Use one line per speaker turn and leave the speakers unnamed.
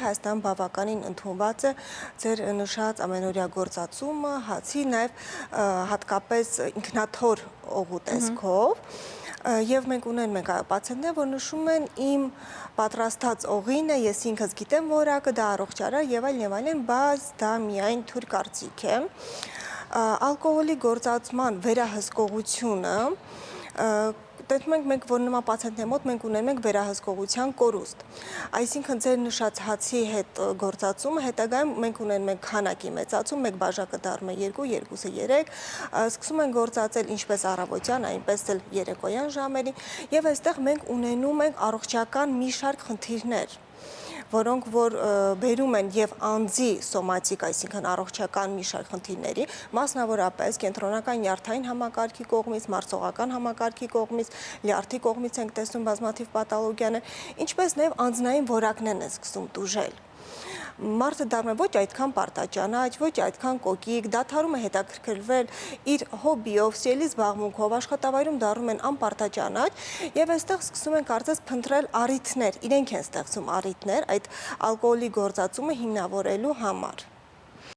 Հայաստան բավականին ընդունված է ձեր նշած ամենօրյա գործածումը, հացի, նաև հատկապես ինքնաթոր օղու տեսքով, եւ մենք ունենք պացիենտներ, որ նշում են իմ պատրաստած օղին է, ես ինքս գիտեմ որակը, դա առողջարար եւ այլն, բայց դա միայն թույլ կարծիք է։ Ալկոհոլի գործածման վերահսկողությունը Տեսնում ենք մենք, որ նման պացիենտների մոտ մենք ունենք վերահսկողության կորուստ։ Այսինքն ձեր նշած հացի հետ գործածումը հետագայում մենք ունենք քանակի մեծացում, մեկ բաժակը դառնում է 2, երկուսը 3, սկսում են գործածել ինչպես առավոտյան, այնպես էլ երեկոյան ժամերին, եւ այստեղ մենք ունենում ենք առողջական մի շարք խնդիրներ, որոնք որ բերում են եւ անձի սոմատիկ, այսինքն առողջական մի շարք խնդիրների, մասնավորապես կենտրոնական նյարդային համակարգի կողմից, մարսողական համակարգի կողմից, լյարդի կողմից ենք տեսնում բազմաթիվ պաթոլոգիաներ, ինչպես նաեւ անձնային որակներն են սկսում տուժել։ Մարդը դառնում է ոչ այդքան պարտաճանաչ, ոչ այդքան կոկիկ, դադարում է հետաքրքրվել իր հոբիով, սիրելի զբաղմունքով, աշխատավայրում դառնում են անպարտաճանաչ եւ այստեղ սկսում են կարծես փնտրել առիթներ, իրենք են ստեղծում առիթներ այդ ալկոհոլի գործածումը հիմնավորելու համար։